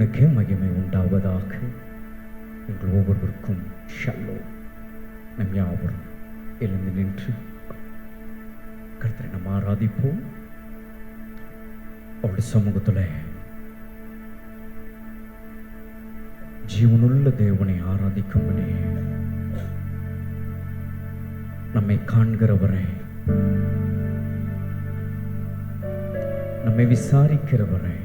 கர்த்தருக்கே மகிமை உண்டாவதாக. எங்கள் ஒவ்வொருவருக்கும் ஷல்லோம். நம் யாவரும் எழுந்து நின்று கர்த்தரை நாம் ஆராதிப்போம். அவருடைய சமூகத்தில் ஜீவனுள்ள தேவனை ஆராதிக்கும்படி நம்மை காண்கிறவரை, நம்மை விசாரிக்கிறவரை,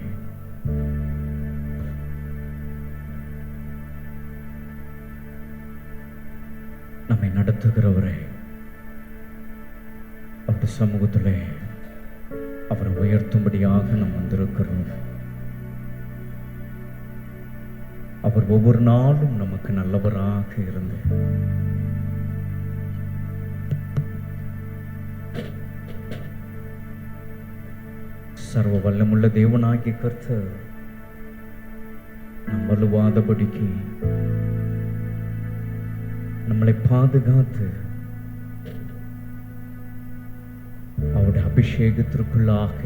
நம்மை நடத்துகிறவரை, அவருடைய சமூகத்திலே அவரை உயர்த்தும்படியாக நாம் வந்திருக்கிறோம். அவர் ஒவ்வொரு நாளும் நமக்கு நல்லவராக இருந்து சர்வ வல்லமுள்ள தேவனாகிய கர்த்தர் நாம் வலுவாதபடிக்கு நம்மளை பாதுகாத்து அவருடைய அபிஷேகத்திற்குள்ளாக,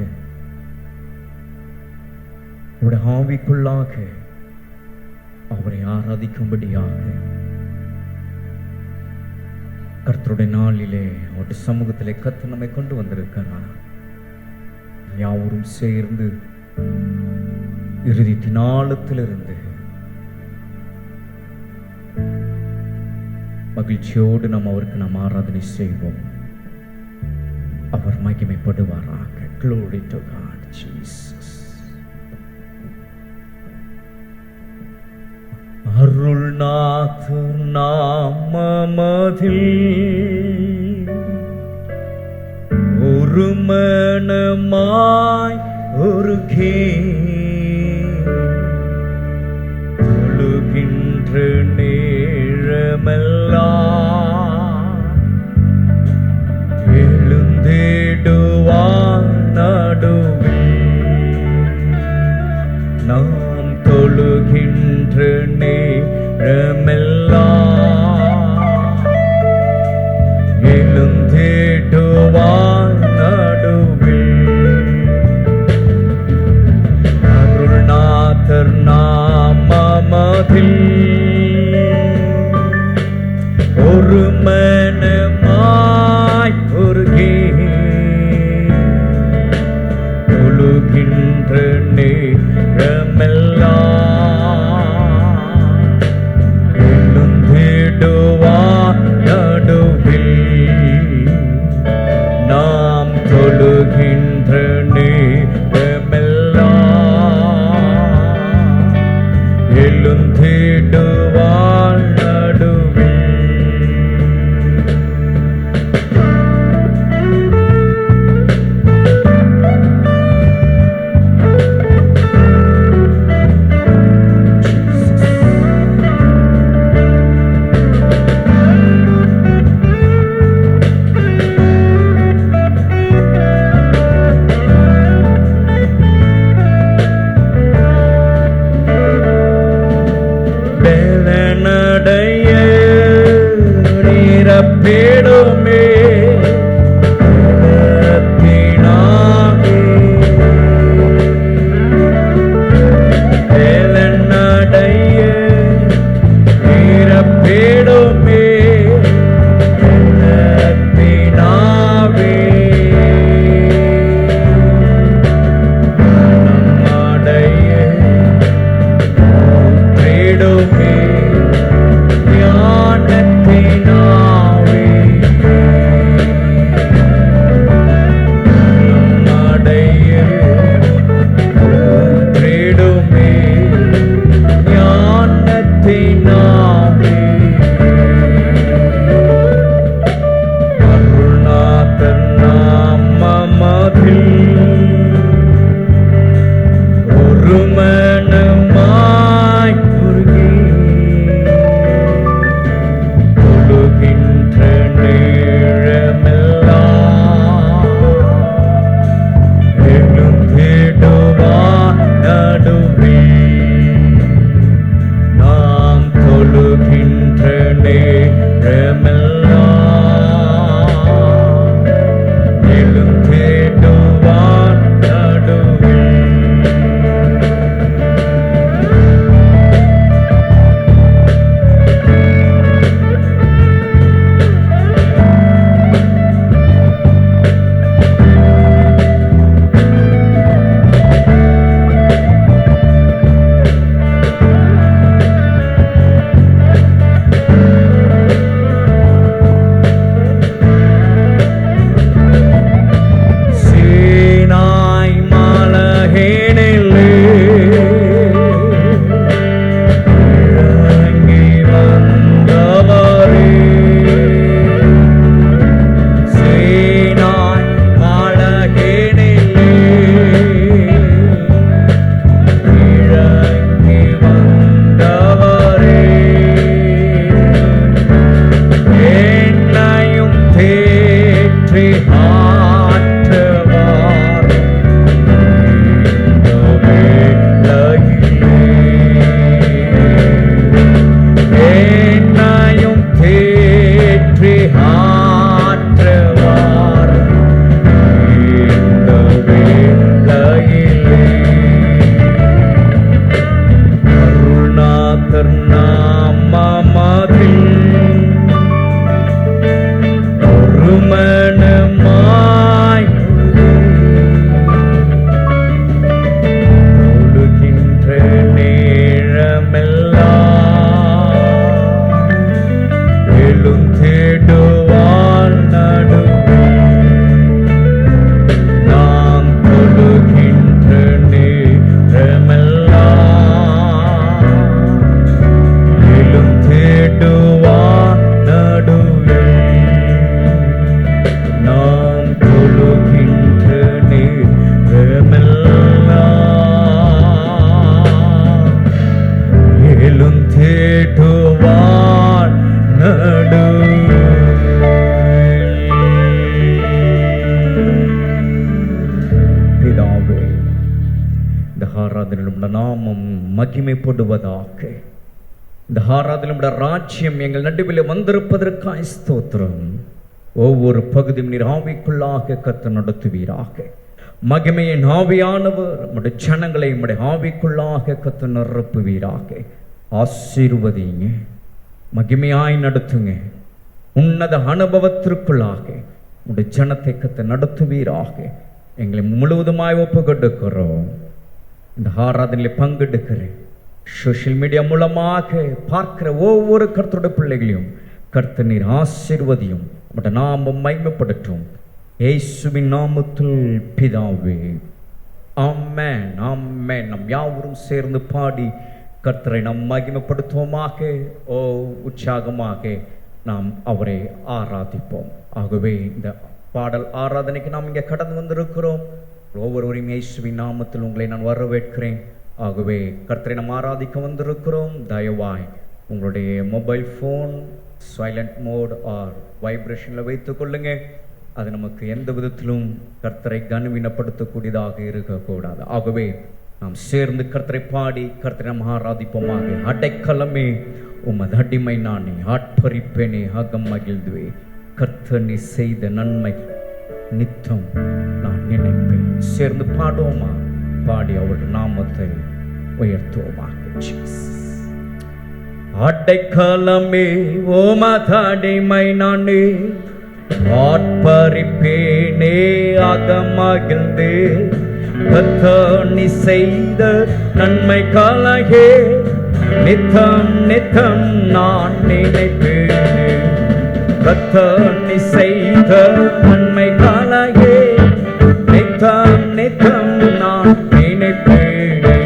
அவருடைய ஆவிக்குள்ளாக அவரை ஆராதிக்கும்படியாக கர்த்தருடைய நாளிலே அவருடைய சமூகத்திலே கர்த்தர் நம்மை கொண்டு வந்திருக்கிறார். யாவரும் சேர்ந்து இறுதி தினாலத்திலிருந்து மகிழ்ச்சியோடு நாம் அவருக்கு நாம் ஆராதனை செய்வோம். அவர் மகிமைப்படுவாராக. Glory to God, Jesus. அருள்நாதர் நாமமதில் ஒரு மனமாய் ஒருங்கே தொழுகின்ற நேரமெல்லாம் எழுந்திடுவார் நடுவில். நாம் தொழுகின்ற நேரமெல்லாம் எழுந்திடுவார் நடுவில். அருள்நாதர் நாமமதில் ஒரு மனமாய் ஒருங்கே தொழுகின்ற நேரமெல்லாம் எழுந்திடுவார் நடுவில். நாம் தொழுகின்ற நேரமெல்லாம் எழுந்திடுவார் நடுவில். பேடுமே நடைய பேடுமே பேடுமே பிதாவே, இந்த ஆராதனையிலும் நாமம் மகிமைப்படுவதாக. இந்த ஆராதனையிலும் ராஜ்யம் எங்கள் நடுவில் வந்திருப்பதற்காக ஸ்தோத்திரம். ஒவ்வொரு பகுதியும் நீர் ஆவிக்குள்ளாக கர்த்தர் நடத்துவீராக. மகிமையின் ஆவியானவர் நம்முடைய ஜனங்களை நம்முடைய ஆவிக்குள்ளாக கர்த்தர் நிரப்புவீராக. ஆசீர்வதிங்க, மகிமையாய் நடத்துங்க. உன்னத அனுபவத்திற்குள்ளாக நம்முடைய ஜனத்தை கர்த்தர் நடத்துவீராக. எங்களை முழுவதுமாய் ஒப்பு கொடுக்கிறோம். இந்த ஆராதனையில் பங்கெடுக்கிறேன். சோஷியல் மீடியா மூலமாக பார்க்கிற ஒவ்வொரு கர்த்தருடைய பிள்ளைகளையும் கர்த்தர் நீர் ஆசீர்வதியும். நம்முடைய நாமம் மகிமைப்படட்டும். இயேசுவின் நாமத்தில் பிதாவே, ஆமென், ஆமென். நம் யாவரும் சேர்ந்து பாடி கர்த்தரை நாம் மகிமைப்படுத்துவோமாக. ஓ, உற்சாகமாக நாம் அவரை ஆராதிப்போம். ஆகவே இந்த பாடல் ஆராதனைக்கு நாம் இங்கே கடந்து வந்திருக்கிறோம். ஒவ்வொருவரையும் இயேசுவின் நாமத்தில் உங்களை நான் வரவேற்கிறேன். ஆகவே கர்த்தரை நாம் ஆராதிக்க வந்திருக்கிறோம். தயவாய் உங்களுடைய mobile phone silent mode or வைப்ரேஷனில் வைத்துக் கொள்ளுங்க. அது நமக்கு எந்த விதத்திலும் கர்த்தரை கனவீனப்படுத்தக்கூடியதாக இருக்கக்கூடாது. ஆகவே நாம் சேர்ந்து கர்த்தரை பாடி கர்த்தரை நாம் ஆராதிப்போமாக. அடைக்கலமே உமது அடிமை நானே, ஆட்பறிப்பேனே, அகம் மகிழ்ந்துவே. கர்த்தர் நீ செய்த நன்மை நித்தம் நான் நினைப்பேன். சேர்ந்து பாடுவோமா? பாடி அவருடைய நாமத்தை உயர்த்துவோமாக. அடைக்கலமே உமது அடிமை நானே, ஆட்பறிப்பேனே, அகமகிழ்ந்தே. கர்த்தர் நீ செய்த நன்மை காலையே நித்தம் நித்தம் நான் நினைப்பேனே. கர்த்தர் நீ செய்த நன்மை காலையே நித்தம் நித்தம் நான் நினைப்பேனே.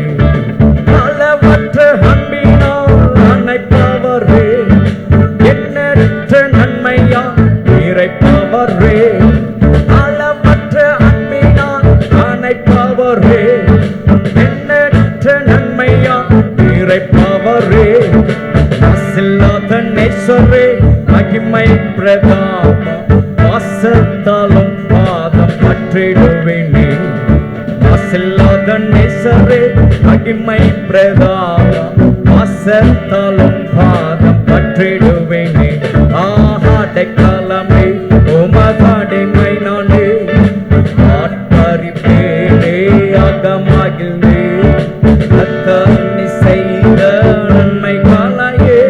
அளவற்ற அன்பினால் அணைப்பவரே, எண்ணற்ற நன்மையா இறைப்பவரே. அளவற்ற அன்பினால் அணைப்பவரே, எண்ணற்ற நன்மையா இறைப்பவரே. மாசில்லாத நேசரே, மகிமை பிரதாப வாசத்தாலும் பாதம் பற்றிடுவேனே. மாசில்லாத நேசரே, மகிமை பிரதாப வாசத்தாலும் பாதம் பற்றிடுவேனே. அடைக்கலமே உமது அடிமை நானே, ஆட்பறிப்பேனே, அகமகிழ்ந்தே. கர்த்தர் நீ செய்த நன்மை காலையே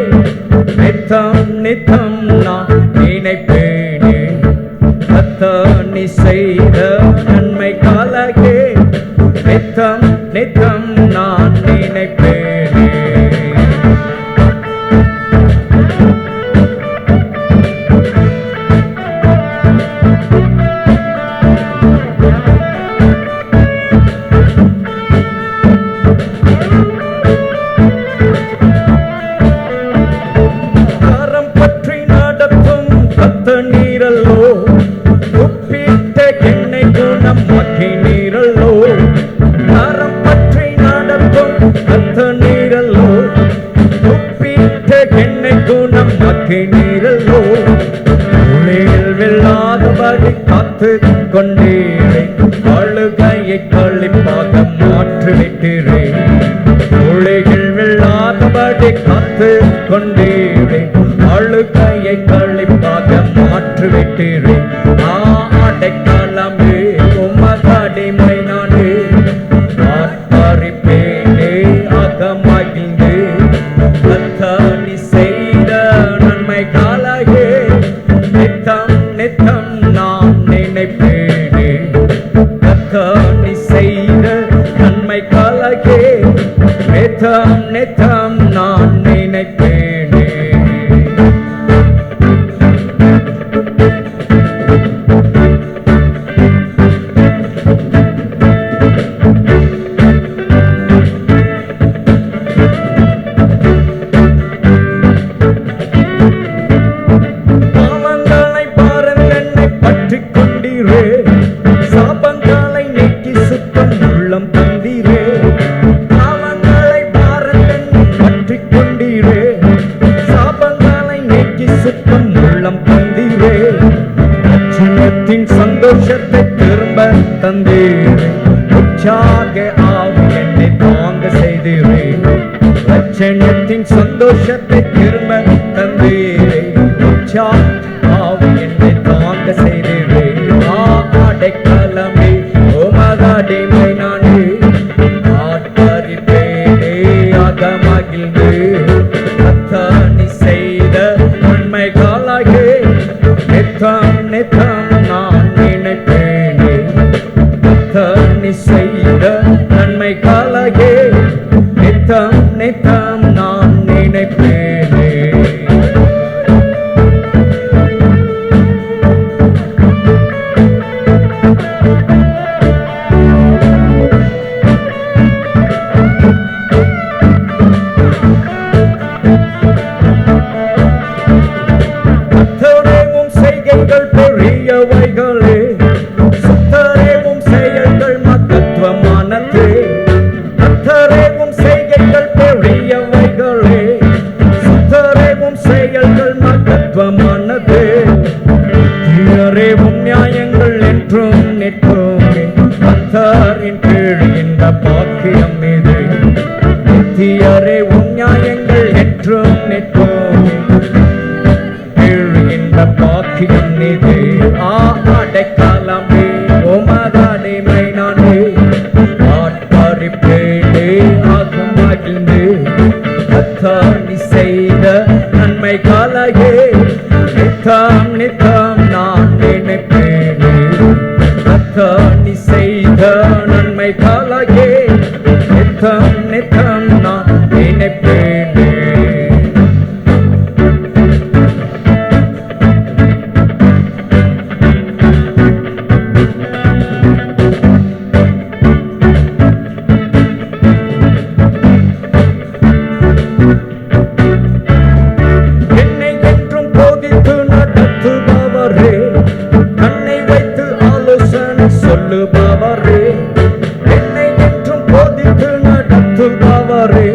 நித்தம் நித்தம் நான் நினைப்பேனே. கர்த்தர் நீ செய்த நன்மை காலையே நித்தம் நித்தம் நான் நினைப்பேனே. கொண்டீரே, அழுகையை களிப்பாக மாற்றிவிட்டீரே. உலகில் வெல்லாதபடி காத்து கொண்டீரே, அழுகையை களிப்பாக மாற்றிவிட்டீரே. அடைக்கலமே உமது அடிமை நானே, ஆட்பறிப்பேனே, அகமகிழ்ந்தே. கர்த்தர் நீ செய்த நன்மை காலையே நித்தம் நித்தம் நான் நினைப்பேனே. கர்த்தர் நீ செய்த நன்மை காலையே நித்தம் நித்தம் நான் நினைப்பேனே. சாபங்களை நீக்கி சுத்தம் உள்ளம் தந்தீரே. பாவங்களை பாரங்கள் நடுக்கம் உள்ளம் தந்தீரே, ரட்சணத்தின் சந்தோஷத்தை திரும்ப தந்தீரே, உற்சாக ஆவி என்னை தாங்க செய்தீரே, ரட்சணத்தின் சந்தோஷத்தை திரும்ப தந்தீரே, உற்சாக ஆவி என்னை தாங்க செய்தீரே. அடைக்கலமே உமதடிமை நானே, ஆட்பரிப்பேனே அகமகிழ்ந்து, கர்த்தர் செய்த நன்மைகளாலே நித்தம் நித்தம் நான் நினைப்பேனே, கர்த்தர் செய்த நன்மைகளாலே நித்தம் நித்தம் நான் நினைப்பேனே. பெரியவைகளே, சுத்தரேவும் செயல்கள் மகத்துவமானதே, கர்த்தரேவும் செய்கைகள் பெரியவைகளே, சுத்தரேவும் செயல்கள் மகத்துவமானதே, நித்தியரேவும் நியாயங்கள் என்றும் நிற்குமே, கர்த்தரின் கீழ் இந்த பாக்கியம் இது, நித்தியரேவும் நியாயங்கள் என்றும் நிற்குமே, பாக்கியம் நீதே. அடைக்கலமே உமதடிமை நானே, ஆட்பரிப்பேனே அகமகிழ்ந்து, கர்த்தர் செய்த நன்மைகளாலே நித்தம் நித்தம் நான் நினைப்பேனே, கர்த்தர் செய்த நன்மைகளாலே நித்தம் நித்தம் நான் நினைப்பேனே. சொல்லுபவரே, என்னை என்றும் போதித்து நடத்துபவரே,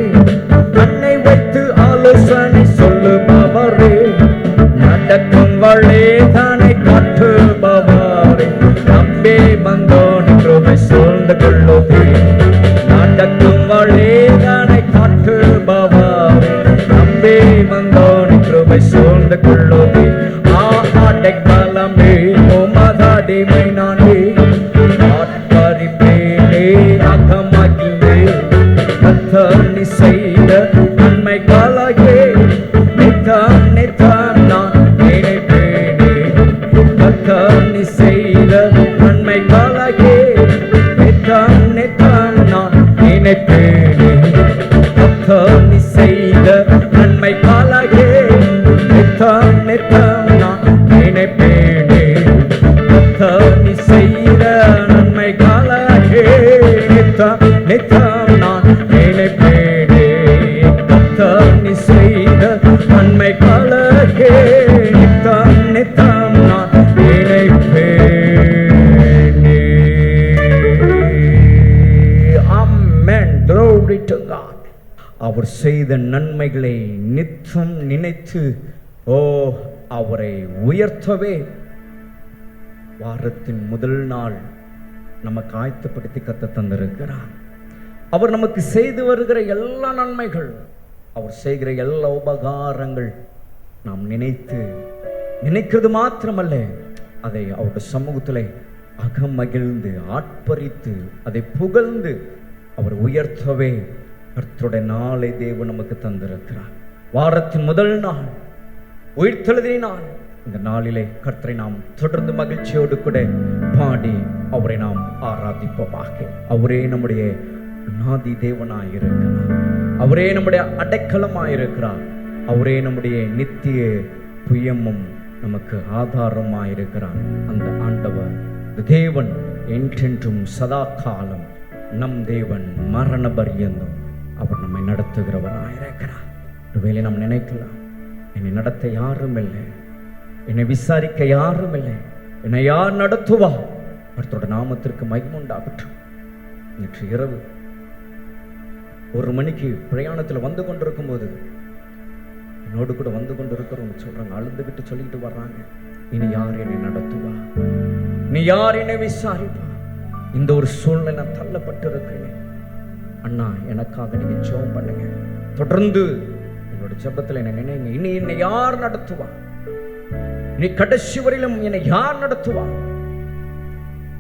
என்னை வைத்து ஆலோசனை சொல்லுபவரே, நடக்கும் வழிதானை காட்டுபவரே, நம்பி வந்தோன் கிருபை சூழ்ந்து கொள்ளுதே, நடக்கும் வழிதானை காட்டுபவரே, நம்பி வந்தோன் கிருபை சூழ்ந்து கொள்ளுதே. அடைக்கலமே உமதடிமை நானே, ஆட்பரிப்பேனே அகமகிழ்ந்து, கர்த்தர் செய்த நன்மைகளாலே நித்தம் நித்தம் நான் நினைப்பேனே, கர்த்தர் செய்த நன்மைகளாலே நித்தம் நித்தம் நான் நினைப்பேனே, கர்த்தர் செய்த நன்மைகளாலே நித்தம் நித்தம் நான் நினைப்பேனே, கர்த்தர் செய்த நன்மைகளாலே நித்தம் நித்தம் நான் நினைப்பேனே, கர்த்தர் செய்த நன்மைகளாலே நித்தம் நித்தம் நான் நினைப்பேனே. Amen. Glory to God. அவர் செய்த நன்மைகளை நித்தம் நினைத்து அவரை உயர்த்தவே வாரத்தின் முதல் நாள் நமக்கு ஆயத்தப்படுத்தி கத்த தந்திருக்கிறார். அவர் நமக்கு செய்து வருகிற எல்லா நன்மைகள், அவர் செய்கிற எல்லா உபகாரங்கள் நாம் நினைக்கிறது மாத்திரமல்ல, அதை அவருடைய சமூகத்தில் அகமகிழ்ந்து ஆட்பரித்து அதை புகழ்ந்து அவர் உயர்த்தவே கர்த்தருடைய நாளை தேவன் நமக்கு தந்திருக்கிறார். வாரத்தின் முதல் நாள் உயிர்த்தெழுதின நாள். இந்த நாளிலே கர்த்தரை நாம் தொடர்ந்து மகிழ்ச்சியோடு கூட பாடி அவரை நாம் ஆராதிப்போமாக. அவரே நம்முடைய நாதி தேவனாயிருக்கிறார், அவரே நம்முடைய அடைக்கலமாயிருக்கிறார், அவரே நம்முடைய நித்திய புயமும் நமக்கு ஆதாரமாயிருக்கிறார். அந்த ஆண்டவர் தேவன் என்றென்றும் சதா காலம் நம் தேவன் மரண பரியந்தம் அவர் நம்மை நடத்துகிறவராயிருக்கிறார். ஒருவேளை நாம் நினைக்கலாம், என்னை நடத்த யாரும் இல்லை, என்னை விசாரிக்க யாரும் இல்லை, என்னை யார் நடத்துவா? அவருடைய நாமத்திற்கு மகிமை உண்டாகட்டும். நேற்று இரவு 1 மணிக்கு பிரயாணத்தில் வந்து கொண்டிருக்கும் போது என்னோடு கூட வந்து கொண்டு இருக்கிறவங்க சொல்றாங்க, அழுதுகிட்டு சொல்லிட்டு வர்றாங்க, இனி யார் என்னை நடத்துவா, நீ யார் என்னை விசாரிப்பா, இந்த ஒரு சூழ்நிலை நான் தள்ளப்பட்டு இருக்கிறேன். அண்ணா, எனக்காக நீங்க ஜெபம் பண்ணுங்க, தொடர்ந்து என்னோட ஜெபத்துல என்ன நினைங்க. இனி என்னை யார் நடத்துவா, நீ கடைசி வரையிலும் என்னை யார் நடத்துவா,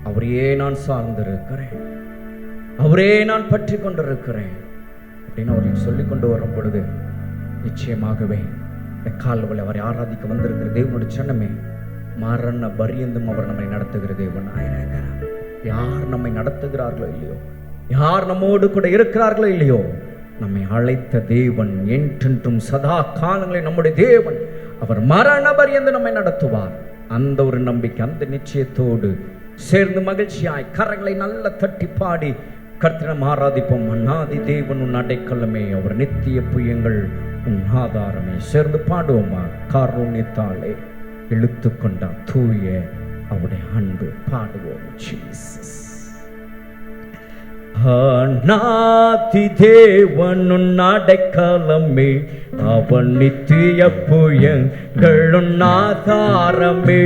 அவரையே நான் சார்ந்திருக்கிறேன், அவரே நான் பற்றி கொண்டிருக்கிறேன் அப்படின்னு அவர்கள் சொல்லிக் கொண்டு வரும் பொழுது நிச்சயமாகவே இந்த கால்வலை அவரை ஆராதிக்க வந்திருக்கிற தேவனுடைய சனமே, மரண பரியந்தும் அவர் நம்மை நடத்துகிற தேவன் ஆயிருக்கிறார். யார் நம்மை நடத்துகிறார்களோ இல்லையோ, யார் நம்மோடு கூட இருக்கிறார்களோ இல்லையோ, நம்மை அழைத்த தேவன் என்றென்றும் சதா காலங்களில் நம்முடைய தேவன், அவர் மரண பரியந்து நம்மை நடத்துவார். அந்த ஒரு நம்பிக்கை, அந்த நிச்சயத்தோடு சேர்ந்து மகிழ்ச்சியாய் கரங்களை நல்ல தட்டி பாடி கர்த்தரை ஆராதிப்போம். அநாதி தேவன் உன் அடைக்கலமே, அவர் நித்திய புயங்கள் உன் ஆதாரமே. சேர்ந்து பாடுவோமா? காருண்யத்தாலே இழுத்து கொண்டா தூய அவருடைய அன்பு. பாடுவோம். ஜீசஸ் அநாதி தேவன் உன் அடைக்கலமே, அவன் நித்திய புயங்கள் உன் ஆதாரமே.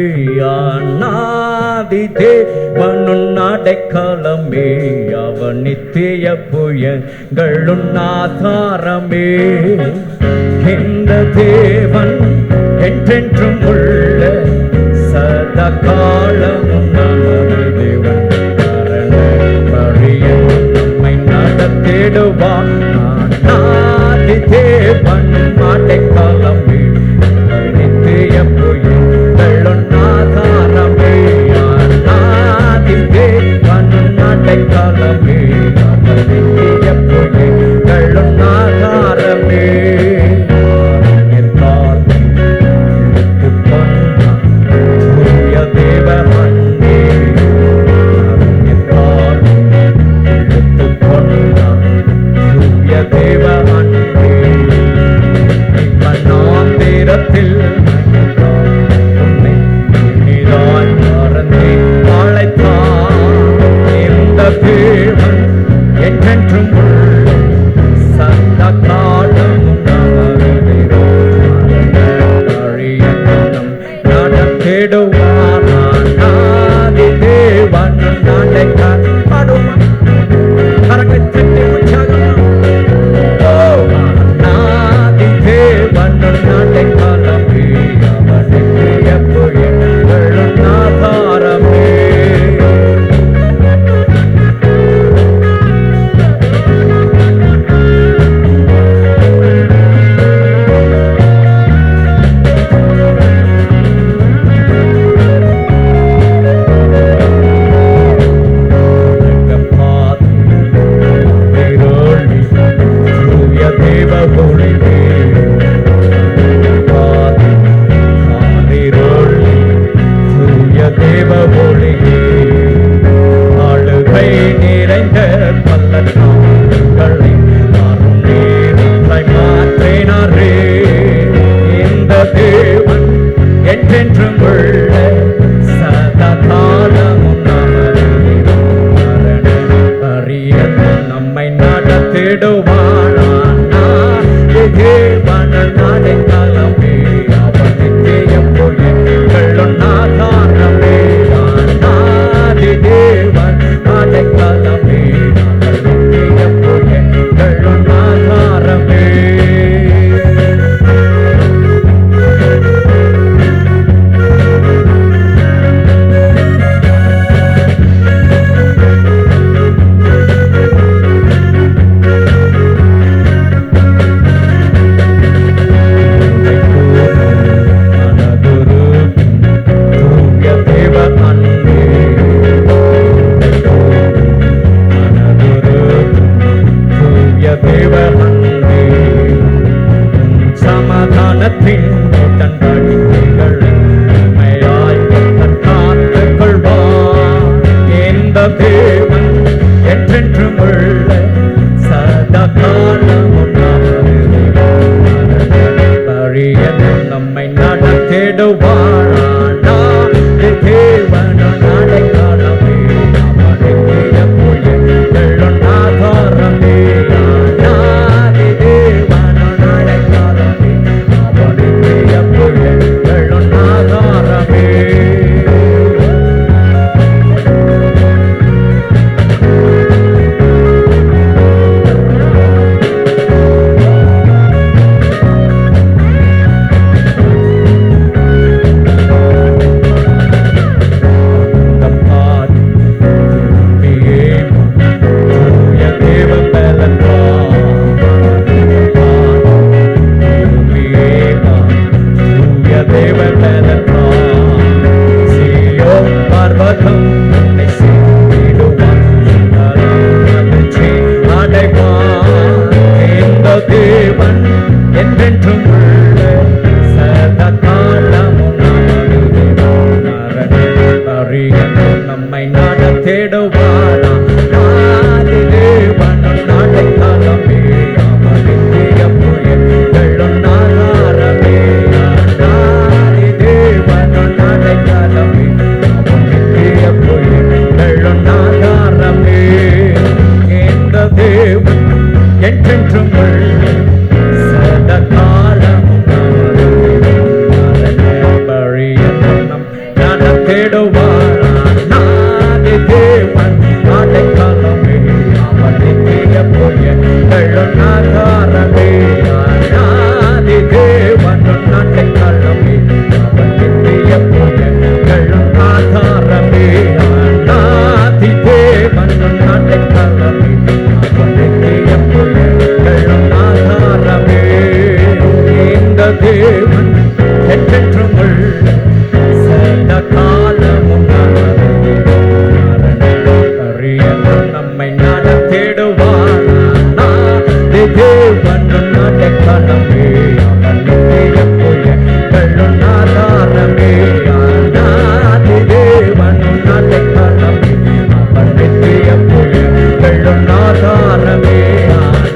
அநாதி தேவன் உன் அடைக்கலமே, அவன் நித்திய புயங்கள் உன் ஆதாரமே. இந்த தேவன் என்றென்றும் உள்ள சதா காலமும் நமது தேவன், நம்மை நடத்திடுவான். அநாதி தேவன் அடைக்கலமே, நித்திய புயங்கள் உன் ஆதாரமே. அநாதி தேவன் அடைக்கலமே, நித்திய புயங்கள் உன் ஆதாரமே. தேடுவாரா நாதி தேவன் அடைக்கலமே அவர் நித்திய புயல்களும் ஆதாரமே நாதி தேவன் அடைக்கலமே அவர் நித்திய புயல்களும் ஆதாரமே இந்த தேவன் என்றென்றும் சதா காலமும் தேடுவாரா நாதி தேவன் அடைக்கலமே அவர் நித்திய புயல்களும் ஆதாரமே நாதி தேவன் அடைக்கலமே அவர் நித்திய புயல்களும் ஆதாரமே நாதி தேவன் அடைக்கலமே அவர் நித்திய புயல்களும் ஆதாரமே இந்த தேவன் என்றென்றும் காலமும் நம்மை நடத்திடுவாரா தேவன் அடைக்கலமே அவர் நித்திய புயல்களும் ஆதாரமே நாதி தேவன் அடைக்கலமே அவர் நித்திய புயல்களும் ஆதாரமே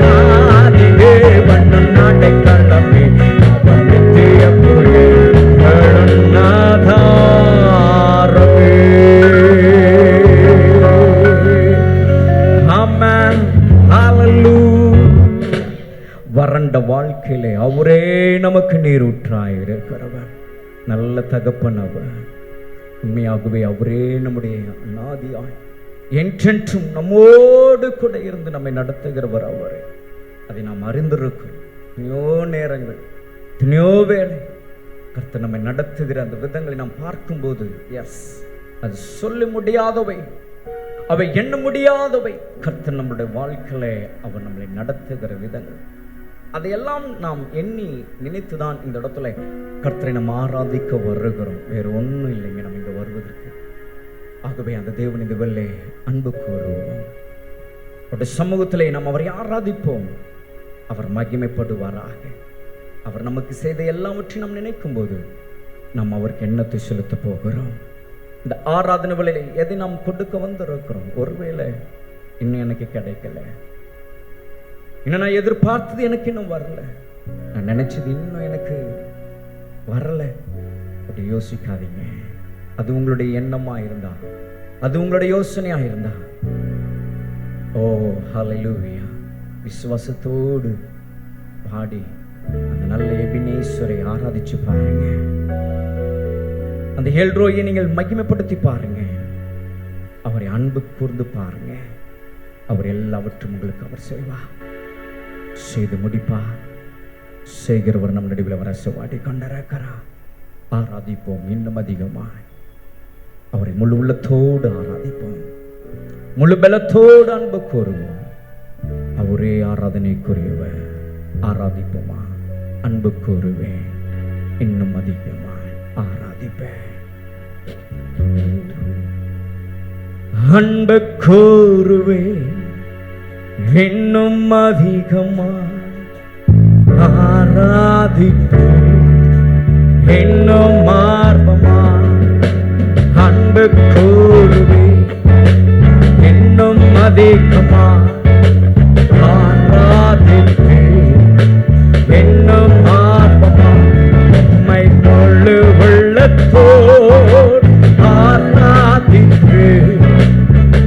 நாதி தேவன் அடைக்கலமே அவர் நித்திய புயல்களும் ஆதாரமே. ஆமென். ஹல்லேலூயா. வறண்ட வாழ்க்கையிலே அவரே நமக்கு நீரூற்றாய் இருக்கிறவர் நல்ல தகப்பன் அவர். உண்மையாகவே அவரே நம்முடைய அநாதியாய் என்றென்றும் நம்மோடு கூட இருந்து நம்மை நடத்துகிறவர் அவரே. அதை நாம் அறிந்திருக்கிறோம். எத்தனையோ நேரங்கள் எத்தனையோ வேலை கர்த்தர் நம்மை நடத்துகிற அந்த விதங்களை நாம் பார்க்கும்போது எஸ் அது சொல்ல முடியாதவை, அவை எண்ண முடியாதவை. கர்த்தர் நம்முடைய வாழ்க்கையில அவர் நம்மளை நடத்துகிற விதங்கள் அதையெல்லாம் நாம் எண்ணி நினைத்துதான் இந்த இடத்துல கர்த்தரை நாம் ஆராதிக்க வருகிறோம். வேறு ஒன்றும் இல்லைங்க நம்ம இங்க வருவதற்கு. ஆகவே அந்த தேவன் இந்த வெள்ளை அன்பு கூறுவோம். அவருடைய சமூகத்திலே நாம் அவரை ஆராதிப்போம். அவர் மகிமைப்படுவாராக. அவர் நமக்கு செய்த எல்லாவற்றையும் நாம் நினைக்கும் போது நாம் அவருக்கு எண்ணத்தை செலுத்த போகிறோம். இந்த ஆராதனை வேளையில் எதை நாம் கொடுக்க வந்திருக்கிறோம். ஒருவேளை இன்னும் எனக்கு கிடைக்கல, இன்னும் நான் எதிர்பார்த்தது எனக்கு இன்னும் வரல, நான் நினைச்சது இன்னும் எனக்கு வரல, அப்படி யோசிக்காதீங்க. அது உங்களுடைய எண்ணமா இருந்தா, அது உங்களுடைய யோசனையா இருந்தா, ஓ ஹல்லேலூயா, விசுவாசத்தோடு பாடி அந்த நல்ல எபினேஸ்வரை ஆராதிச்சு பாருங்க. அந்த எல்ரோயை நீங்கள் மகிமைப்படுத்தி பாருங்க. அவரை அன்பு கூர்ந்து பாருங்க. அவர் எல்லாவற்றும் உங்களுக்கு அவர் செய்வார், செய்து முடிப்பார். செய்கிறவர் நம் நடுவில் வர செவாடி கொண்டிருக்கிறார். ஆராதிப்போம் இன்னும் அதிகமாய். அவரை முழு உள்ளத்தோடு ஆராதிப்போம், முழு பலத்தோடு அன்பு கூறுவோம். அவரே ஆராதனைக்குரியவர். ஆராதிப்போமா? அன்பு கூறுவேன், இன்னும் அதிகமாய் ஆராதிப்பேன். அன்பு கூறுவேன், இன்னும் அதிகமாய் ஆராதிப்பேன், இன்னும் ஆர்வமாய் அன்பு கூறுவேன், இன்னும் அதிகமாய் ஆராதிப்பேன், இன்னும் ஆர்வமாய் உம்மை முழு உள்ளத்தோடு ஆராதிப்பேன்,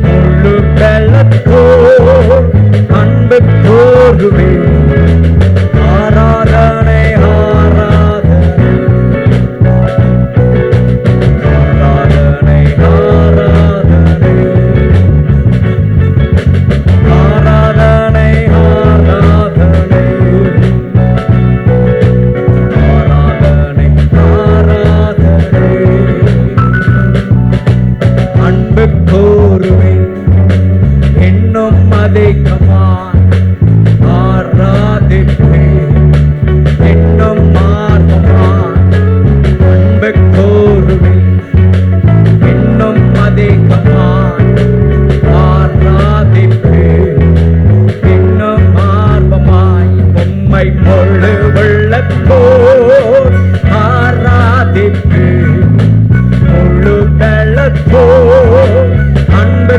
முழு பலத்தோடு அன்பு கூறுவேன். ஆராதனை ஆராதனை ஆராதனை ஆராதனை ஆராதனை ஆராதனை ஆராதனை ஆராதனை அன்பு கூறுவேன், இன்னும் அதிகமாய் ஆராதிப்பேன், இன்னும் ஆர்வமாய் அன்பு கூறுவேன், இன்னும் அதிகமாய் ஆராதிப்பேன், இன்னும் ஆர்வமாய் உம்மை முழு உள்ளத்தோடு ஆராதிப்பேன், முழு பலத்தோடு அன்பு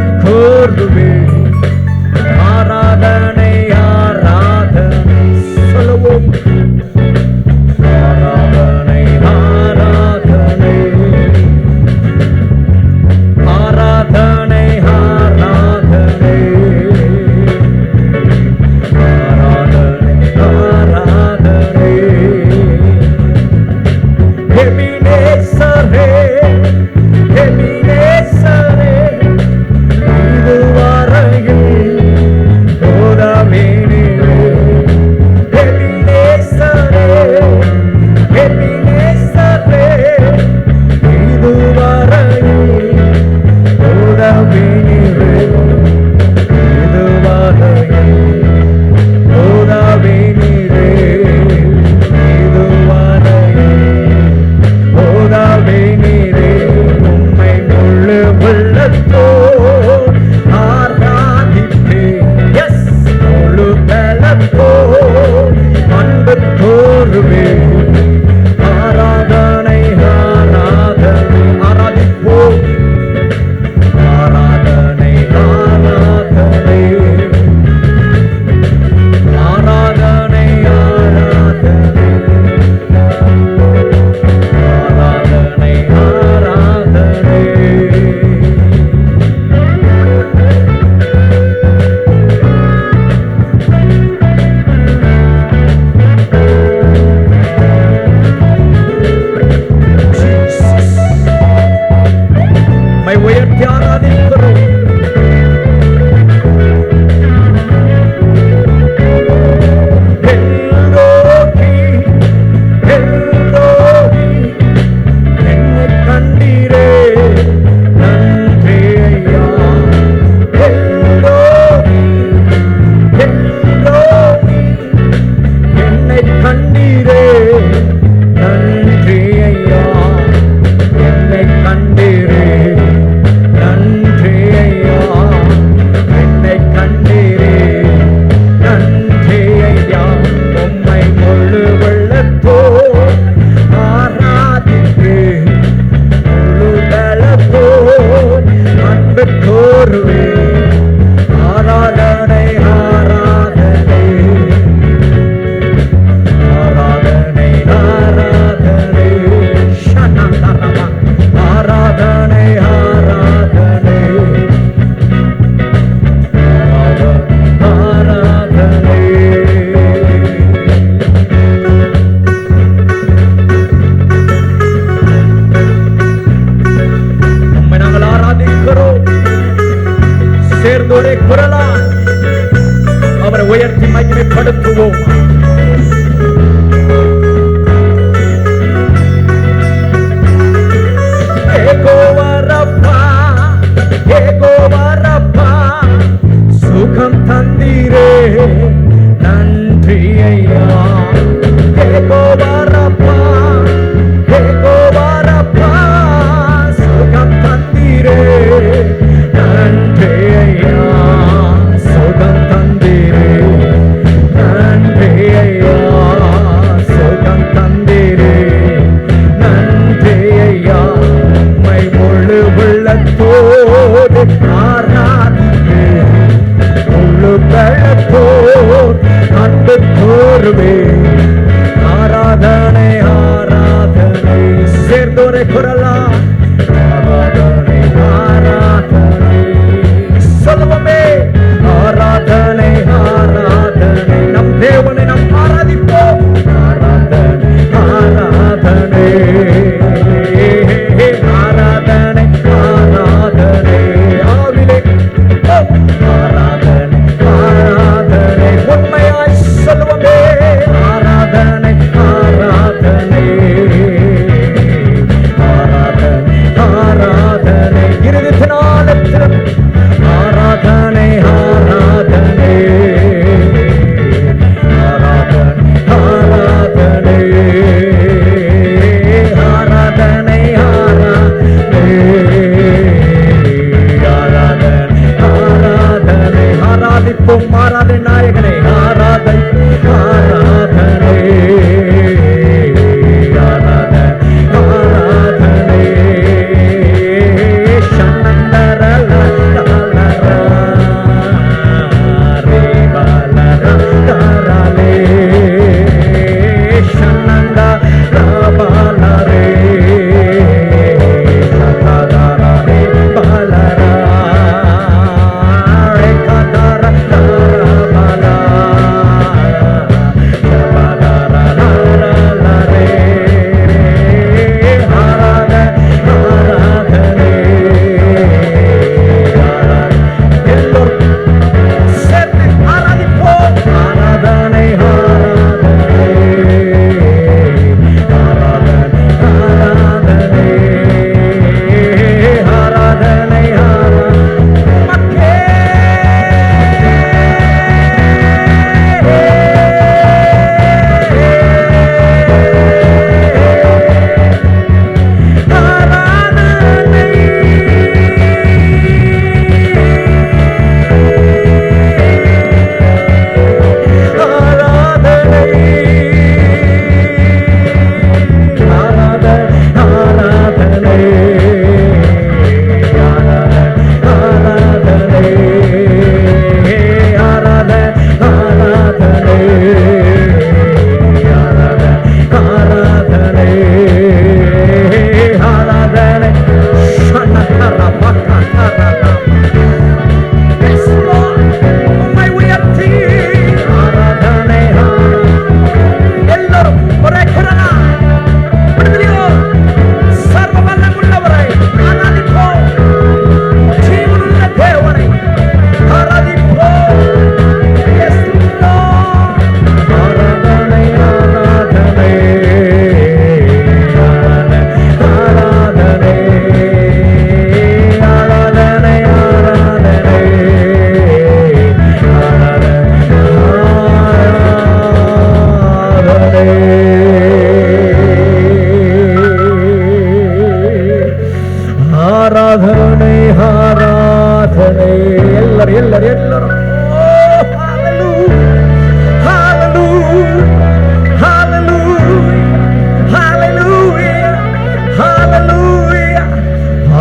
ஆராதனை. எல்லாரும் எல்லாரும் எல்லாரும்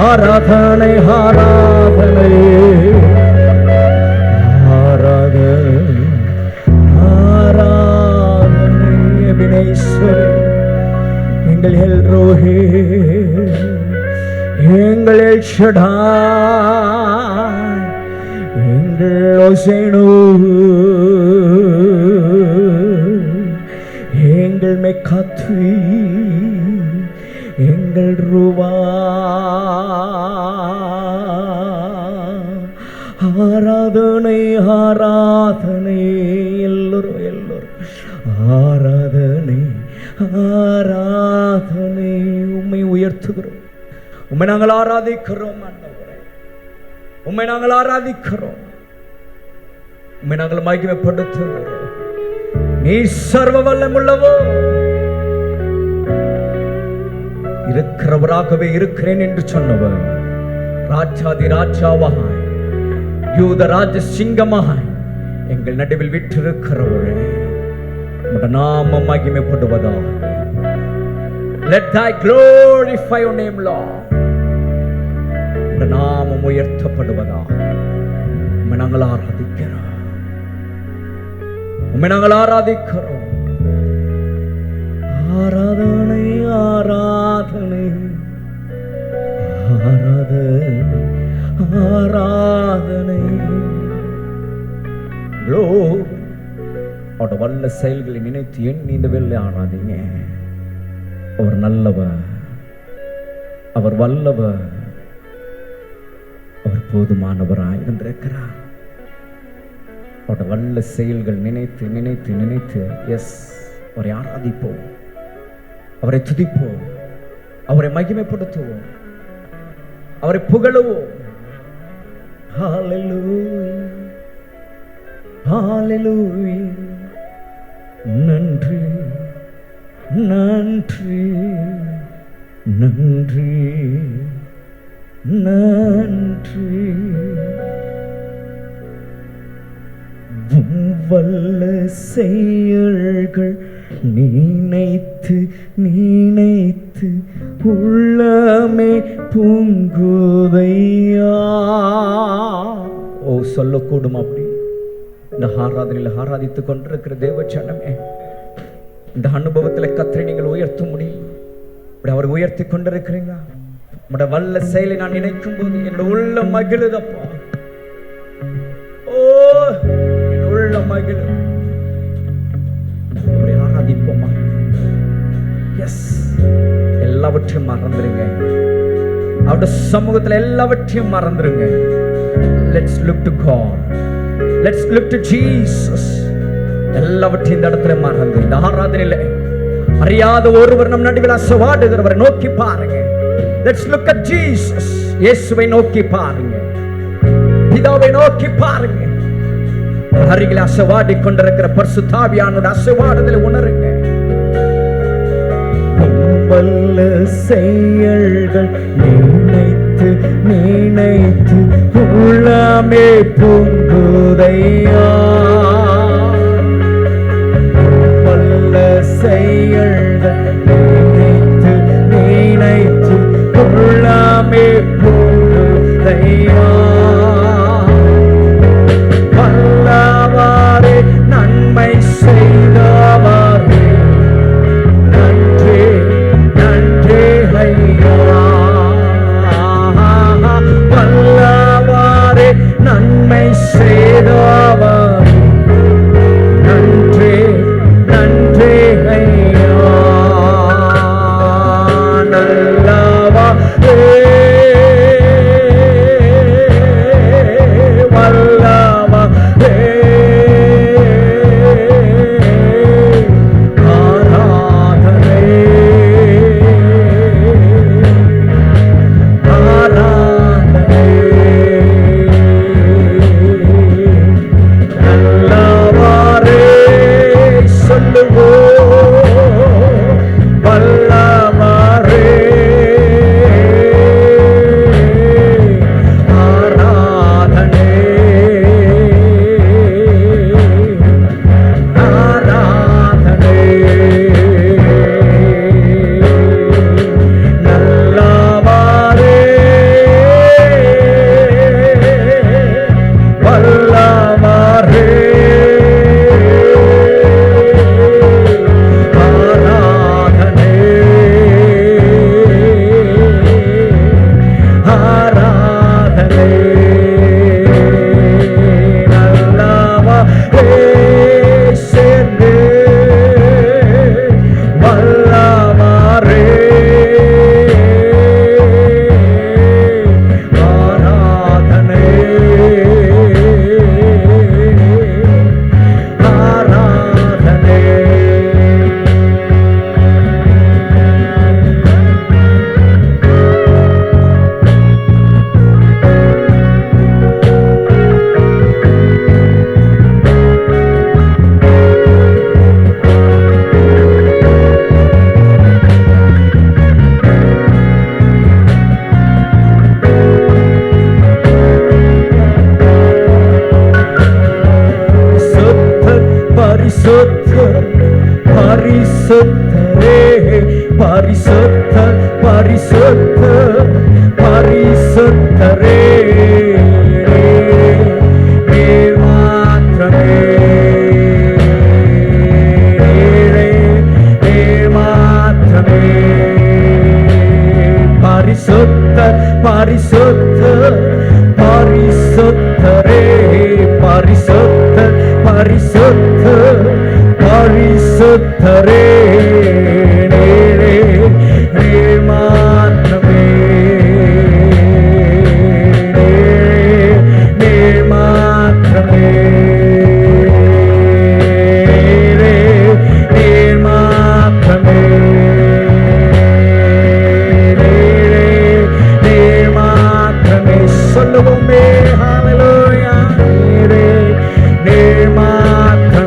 ஆராதனை ஆராதனை ஆராதனை ஆராதனை. எபினேஸ்வரே, எங்கள் எல்ரோஹே, எங்கள் எல் ஷடாய், எங்கள் ஓசேனு, எங்கள் மெக்காத்வி, எங்கள் ரூபா. ஆராதனை ஆராதனை. எல்லோரும் எல்லோரும் ஆராதனை ஆராதனை. உம்மை உயர்த்துகிறோம், உம்மை நாங்கள் ஆராதிக்கிறோம் ஆண்டவரே, உம்மை நாங்கள் ஆராதிக்கிறோம், உம்மை நாங்கள் மகிமைப்படுத்துகிறோம். நீ சர்வ வல்லமுள்ளவோ, இருக்கிறவராகவே இருக்கிறேன் என்று சொன்னவர், ராஜாதி ராஜாவாய் யூத ராஜ சிங்கமாய் எங்கள் நடுவில் விற்றிருக்கிறவரே, உம்முடைய நாமம் மகிமைப்படுவதாக. Let thy glorify your name, Lord. உம்முடைய நாமம் உயர்த்தப்படுவதாக. உம்மை நாங்கள் ஆராதிக்கிறோம், உம்மை நாங்கள் ஆராதிக்கிறோம். ஆராதனை ஆராதனை ஆராதனை ஆராதனை. அவருடைய வல்ல செயல்களை நினைத்து எண்ணி இந்த வேளை ஆராதிங்க. அவர் நல்லவர், அவர் வல்லவர், அவர் போதுமானவராய் இருந்திருக்கிறார். அவருடைய வல்ல செயல்கள் நினைத்து நினைத்து நினைத்து அவரை ஆராதிப்போம், அவரை துதிப்போம், அவரை மகிமைப்படுத்துவோம், அவரை புகழுவோம். ஹல்லேலூயா ஹல்லேலூயா. நன்றி நன்றி நன்றி நன்றி. வல்ல செயல்கள் நினைத்து நினைத்து உள்ளமே பொங்குதையா. ஓ, சொல்லக்கூடும் அப்படி. இந்த ஆராதனையில் ஆராதித்துக் கொண்டிருக்கிற தேவ ஜனமே, இந்த அனுபவத்தில் கர்த்தரை நீங்கள் உயர்த்த முடியும். அவர் உயர்த்தி கொண்டிருக்கிறீங்க. உங்களுடைய வல்ல செயலை நான் நினைக்கும் போது என்னுடைய உள்ள மகிழுதப்பா. ஓ, என் உள்ள மகிழு. ஆராதிப்போமா? எல்லாவற்றையும் மறந்துருங்க, அவருடைய சமூகத்தில் எல்லாவற்றையும் மறந்துருங்க. Let's look to God. Let's look to Jesus. எல்லாவற்றையும் இந்த இடத்துல மறந்து இந்த ஆராதனையில அறியாத ஒருவர் நம் நடுவில் அசைவாடுகிறவரை நோக்கி பாருங்க. Let's look at Jesus. இயேசுவை நோக்கி பாருங்க, பிதாவை நோக்கி பாருங்க. அருகில் அசைவாடி கொண்டிருக்கிற பரிசுத்த ஆவியானவருடைய அசைவாடுதலை உணருங்க. வல்ல செயல்கள் நினைத்து நினைத்து உள்ளமே பொங்குதையா. வல்ல செயல்கள் நினைத்து நினைத்து உள்ளமே பொங்குதையா. வல்லவாரே, நன்மை செய்தவாரே, நன்றி நன்றி ஐயா. வல்லவாரே, நன்மை செய்தவாரே, நன்றி நன்றி ஐயா. ஆராதனை நல்லவா சேர்ந்து வல்லவாரே ஆராதனை ஆராதனை பரிசுத்தரே பரிசுத்த பரிசுத்த பரிசுத்தரே நீர் மாத்திரமே நீர் மாத்திரமே பரிசுத்த பரிசுத்த பரிசுத்தரே பரிசுத்த பரிசுத்த பரிசுத்தரே நீரே நீர் மாத்திரமே நீர் மாத்திரமே நீர் மாத்திரமே நீர் மாத்திரமே சொல்லுவோமே ஹல்லேலூயா நீரே நீர் மாத்திரமே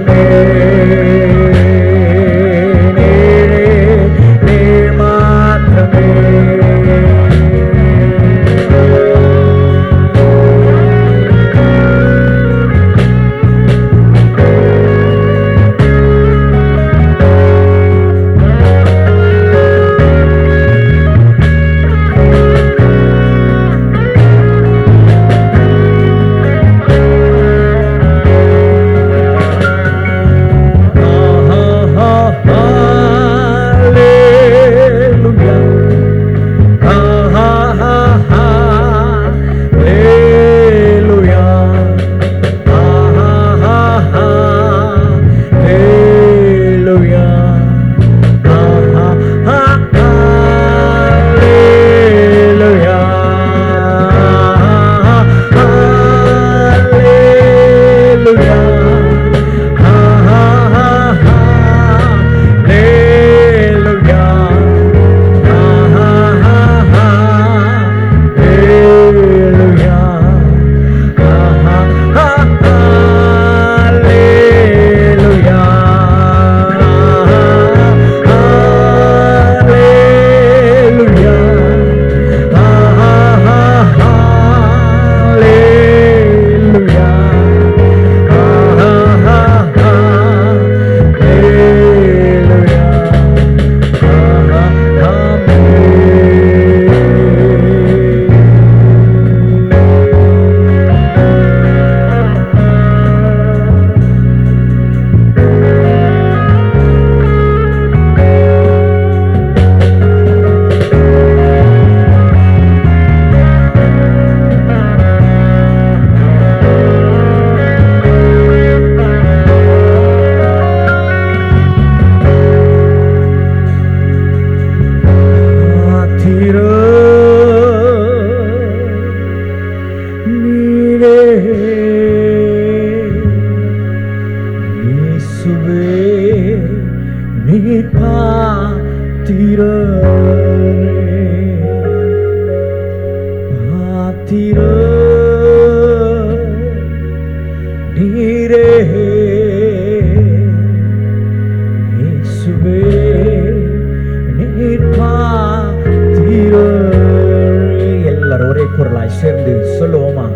எல்லாரும் ஒரே குரலாய் சேர்ந்து சொல்லுவோமா?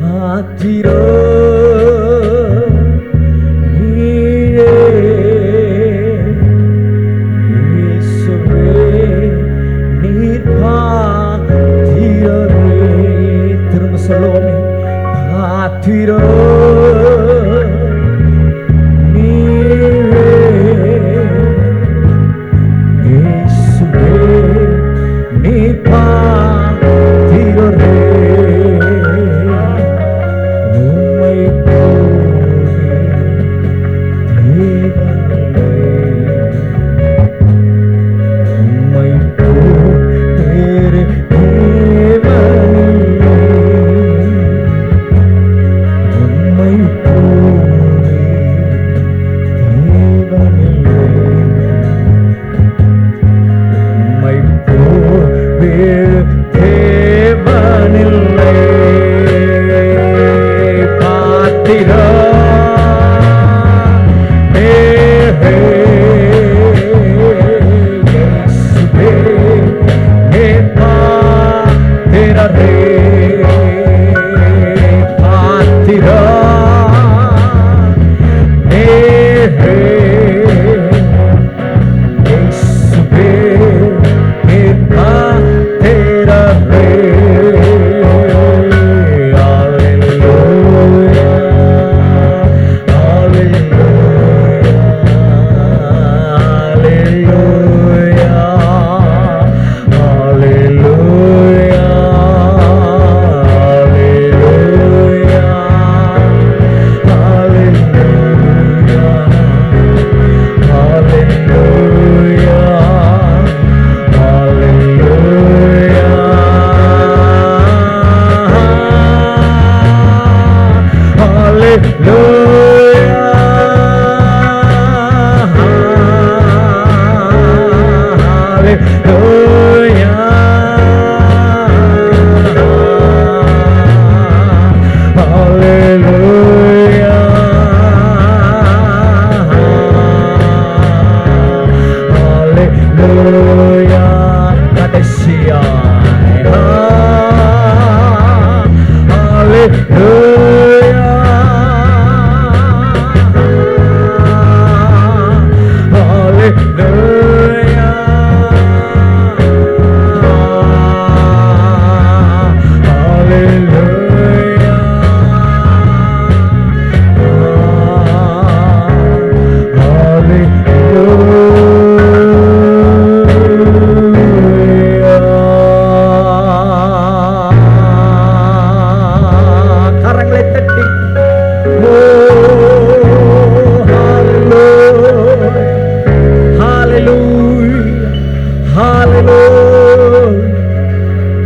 பாத்திரோ சொல்லுவோமே, பாத்திரோ நீரே இயேசுவே நீர் பாத்திரோ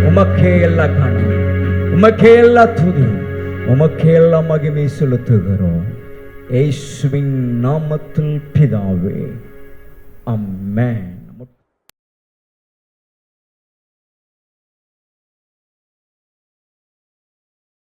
உமக்கே எல்லா கணம், உமக்கே எல்லா துதி, உமக்கே எல்லா மகிமை செலுத்துகிறோம். இயேசுவின் நாமத்தில் பிதாவே, ஆமென்.